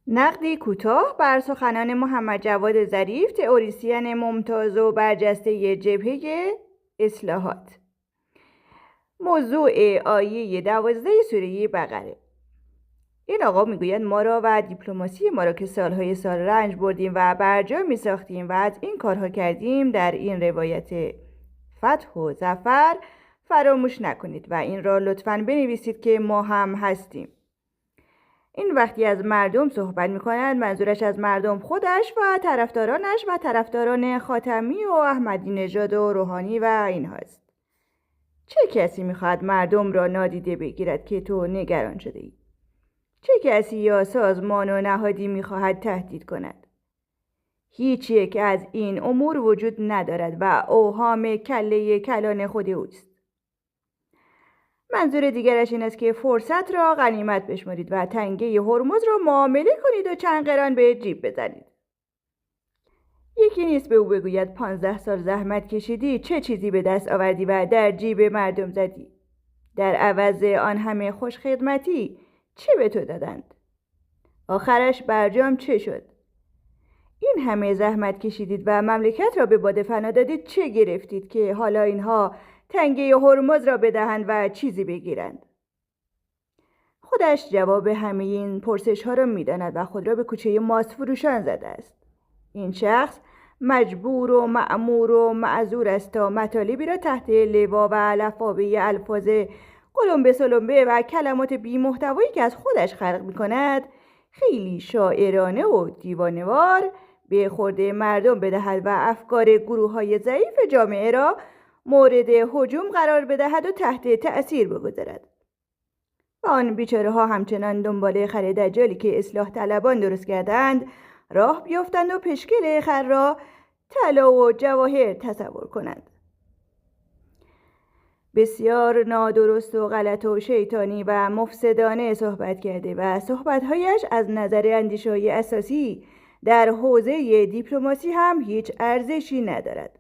نقدی کوتاه بر سخنان محمد جواد ظریف، تئوریسین ممتاز و برجسته جبهه اصلاحات. موضوع آیه 12 سوره بقره. این آقا میگوید ما را و دیپلماسی ما را که سالهای سال رنج بردیم و برجا می ساختیم و از این کارها کردیم در این روایت فتح و ظفر فراموش نکنید و این را لطفاً بنویسید که ما هم هستیم. این وقتی از مردم صحبت می‌کند منظورش از مردم خودش و طرفدارانش و طرفداران خاتمی و احمدی نژاد و روحانی و اینهاست. چه کسی می‌خواهد مردم را نادیده بگیرد که تو نگران شده ای؟ چه کسی یا سازمان و نهادی می‌خواهد تهدید کند؟ هیچ یک از این امور وجود ندارد و اوهام کله کلان خود اوست. منظور دیگرش این است که فرصت را غنیمت بشمارید و تنگه هرمز را معامله کنید و چند قران به جیب بزنید. یکی نیست به او بگوید 15 سال زحمت کشیدی، چه چیزی به دست آوردی و در جیب مردم زدی؟ در عوض آن همه خوش خدمتی چه به تو دادند؟ آخرش برجام چه شد؟ این همه زحمت کشیدید و مملکت را به باد فنا دادید، چه گرفتید که حالا اینها تنگه هرمز را بدهند و چیزی بگیرند؟ خودش جواب همه این پرسش ها را میداند و خود را به کوچه ماست فروشان زده است. این شخص مجبور و مأمور و معذور است تا مطالبی را تحت لوا و لفافه الفاظ قلمبه سلمبه و کلمات بی محتوایی که از خودش خلق می کند خیلی شاعرانه و دیوانه‌وار به خورده مردم بدهد و افکار گروه های ضعیف جامعه را مورد هجوم قرار بدهد و تحت تأثیر بگذارد. و آن بیچاره ها همچنان دنبال خر دجالی که اصلاح طلبان درست کردند راه بیفتند و پشکل خر را طلا و جواهر تصور کنند. بسیار نادرست و غلط و شیطانی و مفسدانه صحبت کرده و صحبتهایش از نظر اندیشه‌های اساسی در حوزه دیپلماسی هم هیچ ارزشی ندارد.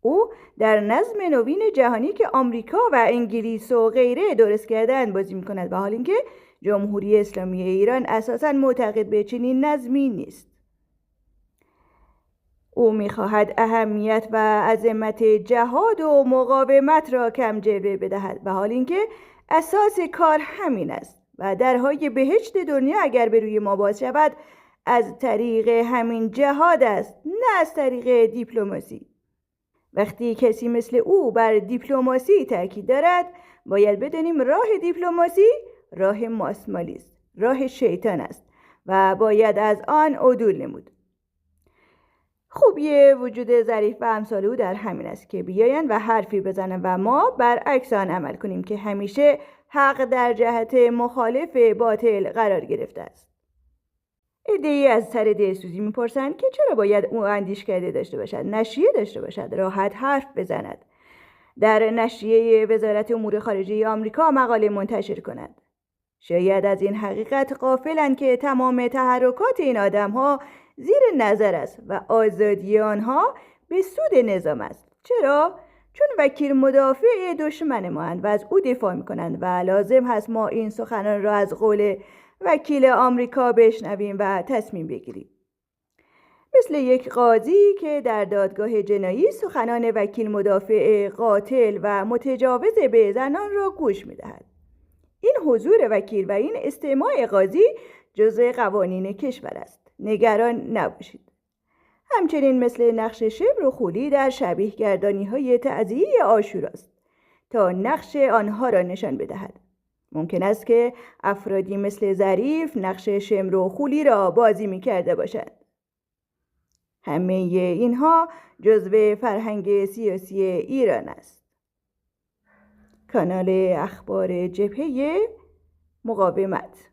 او در نظم نوین جهانی که آمریکا و انگلیس و غیره درست کردن بازی می‌کند و حال اینکه جمهوری اسلامی ایران اساساً معتقد به چنین نظمی نیست. او می‌خواهد اهمیت و عظمت جهاد و مقاومت را کم جلوه بدهد و حال اینکه اساس کار همین است و درهای بهشت دنیا اگر به روی ما باز شود از طریق همین جهاد است، نه از طریق دیپلماسی. وقتی کسی مثل او بر دیپلماسی تاکید دارد باید بدانیم راه دیپلماسی راه ماسمالی است، راه شیطان است و باید از آن عدول نمود. خوبی وجود ظریف و امثال او در همین است که بیایند و حرفی بزنند و ما برعکس آن عمل کنیم که همیشه حق در جهت مخالف باطل قرار گرفته است. عده‌ای از سر دلسوزی میپرسند که چرا باید او اندیشکده داشته باشد، نشریه داشته باشد، راحت حرف بزند، در نشریه وزارت امور خارجه آمریکا مقاله منتشر کند. شاید از این حقیقت غافلند که تمام تحرکات این آدم‌ها زیر نظر است و آزادی آنها به سود نظام است. چرا؟ چون وکیل مدافع دشمن ما اند و از او دفاع می‌کنند و لازم هست ما این سخنان را از قول وکیل آمریکا بشنویم و تصمیم بگیریم. مثل یک قاضی که در دادگاه جنایی سخنان وکیل مدافع قاتل و متجاوز به زنان را گوش می‌دهد. این حضور وکیل و این استماع قاضی جزء قوانین کشور است. نگران نباشید. همچنین مثل نقش شبر و خولی در شبیه گردانی‌های تعزیه عاشورا است تا نقش آنها را نشان بدهد. ممکن است که افرادی مثل ظریف نقش شمر و خولی را بازی می‌کرده باشند. همه اینها جزء فرهنگ سیاسی ایران است. کانال اخبار جبهه مقاومت.